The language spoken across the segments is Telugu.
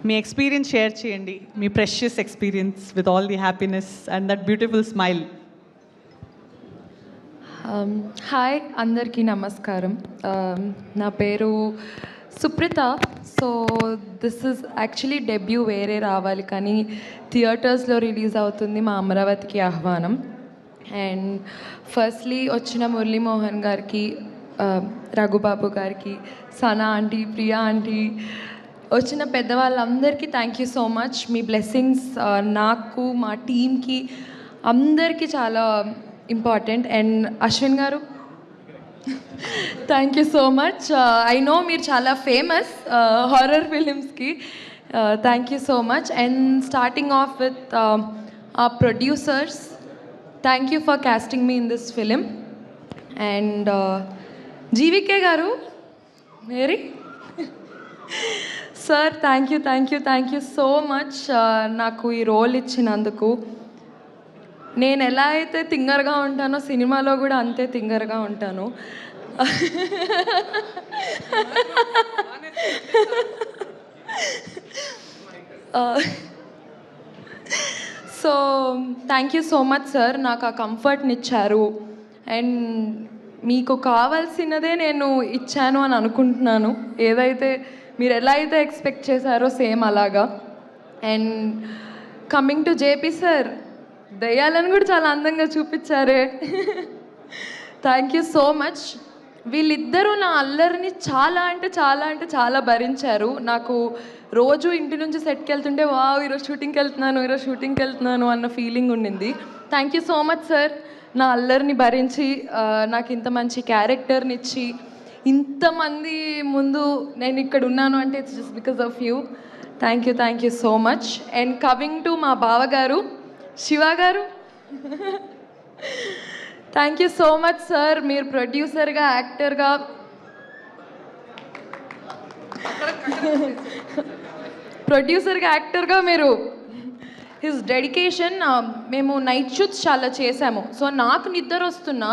మీ ఎక్స్పీరియన్స్ షేర్ చేయండి, మీ precious experience with all the happiness and that beautiful smile. Hi, అందరికీ నమస్కారం. నా పేరు Supritha. So this is actually debut వేరే రావాలి, కానీ థియేటర్స్లో రిలీజ్ అవుతుంది మా అమరావతికి ఆహ్వానం. అండ్ ఫస్ట్లీ వచ్చిన మురళీమోహన్ గారికి, రఘుబాబు గారికి, సనా ఆంటీ, ప్రియా ఆంటీ, వచ్చిన పెద్దవాళ్ళందరికీ థ్యాంక్ యూ సో మచ్. మీ బ్లెస్సింగ్స్ నాకు, మా టీమ్కి అందరికీ చాలా ఇంపార్టెంట్. అండ్ అశ్విన్ గారు, thank you so much. I know మీరు చాలా ఫేమస్ హారర్ ఫిలిమ్స్కి. Thank you so much. And starting off with ఆ producers, thank you for casting me in this film. And GVK గారు, Mary sir, thank you so much నాకు ఈ రోల్ ఇచ్చినందుకు. నేను ఎలా అయితే థింగర్గా ఉంటానో సినిమాలో కూడా అంతే థింగర్గా ఉంటాను. So thank you so much sir, నాకు ఆ కంఫర్ట్ని ఇచ్చారు. అండ్ మీకు కావాల్సినదే నేను ఇచ్చాను అని అనుకుంటున్నాను. ఏదైతే మీరు ఎలా అయితే ఎక్స్పెక్ట్ చేశారో సేమ్ అలాగా. And coming to JP sir, దయ్యాలను కూడా చాలా అందంగా చూపించారే. Thank you so much. వీళ్ళిద్దరూ నా అల్లరిని చాలా అంటే చాలా భరించారు. నాకు రోజు ఇంటి నుంచి సెట్కి వెళ్తుంటే ఈరోజు షూటింగ్కి వెళ్తున్నాను అన్న ఫీలింగ్ ఉండింది. Thank you so much sir, నా అల్లరిని భరించి నాకు ఇంత మంచి క్యారెక్టర్ని ఇచ్చి, ఇంతమంది ముందు నేను ఇక్కడ ఉన్నాను అంటే it's just because of you. Thank you so much. And coming to మా బావగారు శివ గారు, thank you so much sir. మీరు ప్రొడ్యూసర్గా, యాక్టర్గా మీరు హిస్ డెడికేషన్. మేము నైట్ షూట్స్ చాలా చేశాము. సో నాకు నిద్ర వస్తున్నా,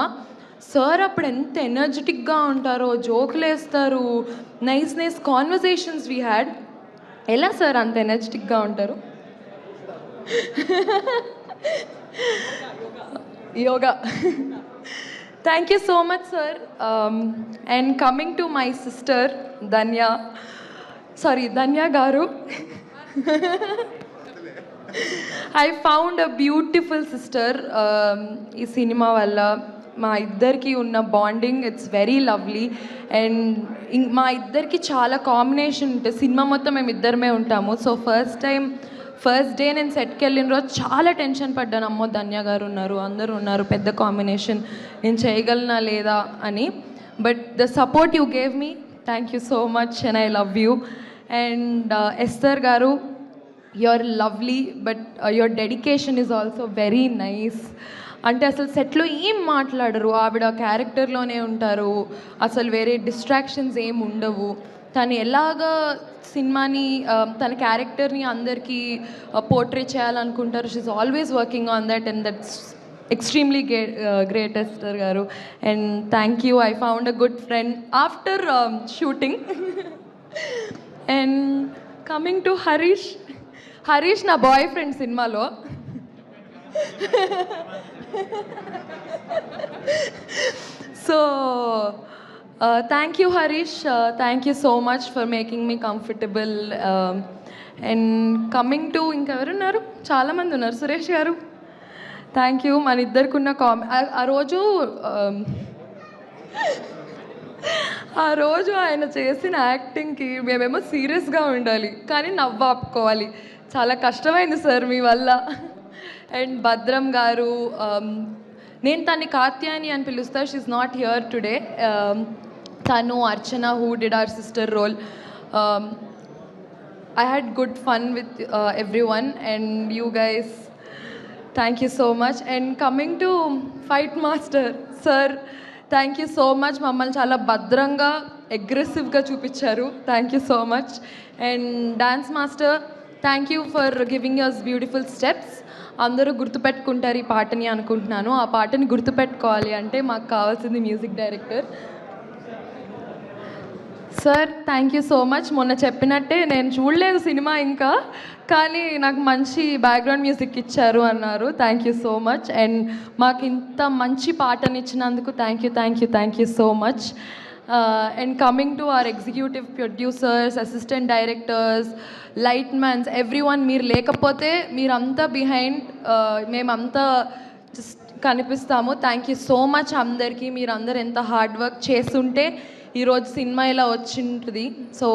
సార్ అప్పుడు ఎంత ఎనర్జెటిక్గా ఉంటారో, జోకులు వేస్తారు, నైస్ కాన్వర్జేషన్స్ వీ హ్యాడ్. ఎలా సార్ అంత ఎనర్జెటిక్గా ఉంటారు? Yoga. Thank you so much sir. And coming to my sister Dhanya గారు, I found a beautiful sister. ఈ సినిమా వల్ల మా ఇద్దరికి ఉన్న bonding it's very lovely. And మా ఇద్దరికి చాలా కాంబినేషన్ ఉంటుంది. సినిమా మొత్తం మేము ఇద్దరమే ఉంటాము. సో ఫస్ట్ డే నేను సెట్కి వెళ్ళిన రోజు చాలా టెన్షన్ పడ్డాను. అమ్మో, ధన్య గారు ఉన్నారు, అందరూ ఉన్నారు, పెద్ద కాంబినేషన్, నేను చేయగలనా లేదా అని. But the support you gave me, thank you so much and I love you. And Esther గారు, you're lovely, but your dedication is also very nice. అంటే అసలు సెట్లో ఏం మాట్లాడరు, ఆవిడ క్యారెక్టర్లోనే ఉంటారు, అసలు వేరే డిస్ట్రాక్షన్స్ ఏం ఉండవు. తను ఎలాగా సినిమాని, తన క్యారెక్టర్ని అందరికీ పోర్ట్రే చేయాలనుకుంటారు. She is always working on that, and that's extremely great Esther గారు. And thank you, I found a good friend after shooting. And coming to Harish నా బాయ్ ఫ్రెండ్ సినిమాలో. So thank you Harish, thank you so much for making me comfortable. And coming to ఇంకెవరున్నారు, చాలామంది ఉన్నారు. సురేష్ గారు, థ్యాంక్ యూ. మన ఇద్దరికి ఉన్న ఆ రోజు ఆయన చేసిన యాక్టింగ్కి మేమేమో సీరియస్గా ఉండాలి, కానీ నవ్వు ఆపుకోవాలి. చాలా కష్టమైంది సార్ మీ వల్ల. అండ్ భద్రం గారు, నేను తన్ని కాత్యాయని అని పిలుస్తా, షీఈస్ నాట్ హియర్ టుడే. తను Archana, who did our sister role. I had good fun with everyone and you guys, thank you so much. And coming to fight master sir, thank you so much. మమ్మల్ని చాలా భద్రంగా, అగ్రెసివ్గా చూపించారు. Thank you so much. And dance master, thank you for giving us beautiful steps. అందరూ గుర్తుపెట్టుకుంటారు ఈ పాటని అనుకుంటున్నాను. ఆ పాటని గుర్తుపెట్టుకోవాలి అంటే మాకు కావాల్సింది music director. Sir thank you so much. మొన్న చెప్పినట్టే నేను చూడలేదు సినిమా ఇంకా, కానీ నాకు మంచి బ్యాక్గ్రౌండ్ మ్యూజిక్ ఇచ్చారు అన్నారు. Thank you so much. And మాకు ఇంత మంచి పాటని ఇచ్చినందుకు thank you so much. And coming to our executive producers, assistant directors, light mans, every one, మీరు లేకపోతే మీరంతా బిహైండ్, మేమంతా జస్ట్ కనిపిస్తాము. థ్యాంక్ యూ సో మచ్ అందరికీ. మీరందరూ ఎంత హార్డ్ వర్క్ చేస్తుంటే ఈరోజు సినిమా ఇలా వచ్చింటుంది. సో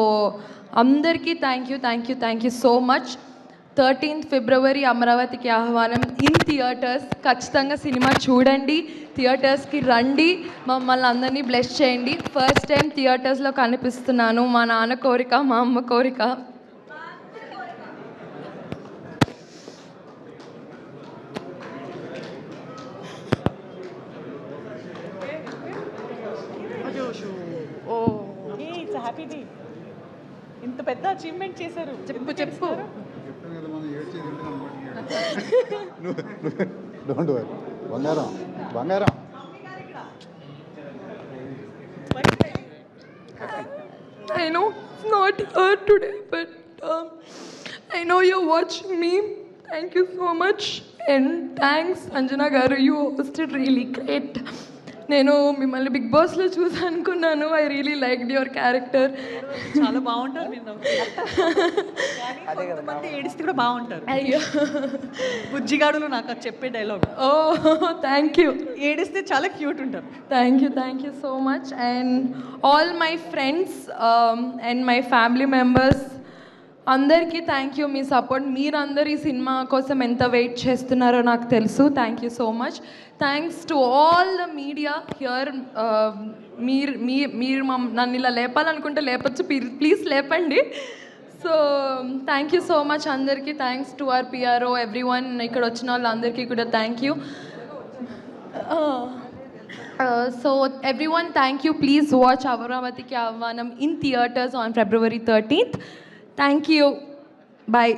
అందరికీ thank you so much. 13th February అమరావతికి ఆహ్వానం ఇన్ థియేటర్స్. ఖచ్చితంగా సినిమా చూడండి, థియేటర్స్కి రండి, మమ్మల్ని అందరినీ బ్లెస్ చేయండి. ఫస్ట్ టైం థియేటర్స్లో కనిపిస్తున్నాను. మా నాన్న కోరిక, మా అమ్మ కోరిక. It's happy day. ఇంత పెద్ద అచీవ్మెంట్ చేశారు. చెప్పు డోంట్ వరీ. బంగారం I know it's not here today, but I know you're watching me. Thank you so much. And thanks, Anjana garu. You hosted really great. నేను మిమ్మల్ని బిగ్ బాస్లో చూసి అనుకున్నాను. I really liked your character. చాలా బాగుంటారు. కొంతమంది ఏడిస్తే కూడా బాగుంటారు. అయ్యో, బుజ్జిగాడులో నాకు అది చెప్పే డైలాగ్. Oh thank you. ఏడిస్తే చాలా క్యూట్ ఉంటారు. Thank you so much. And all my friends and my family members అందరికీ థ్యాంక్ యూ. మీ సపోర్ట్, మీరందరూ ఈ సినిమా కోసం ఎంత వెయిట్ చేస్తున్నారో నాకు తెలుసు. Thank you so much. Thanks to all the media here. మీరు నన్ను ఇలా లేపాలనుకుంటే లేపచ్చు, ప్లీజ్ లేపండి. So thank you so much అందరికీ. Thanks to our PRO, every one, ఇక్కడ వచ్చిన వాళ్ళందరికీ కూడా thank you. So everyone, thank you. Please watch Amaravatiki Ahvanam in theaters on February 13th. Thank you. Bye.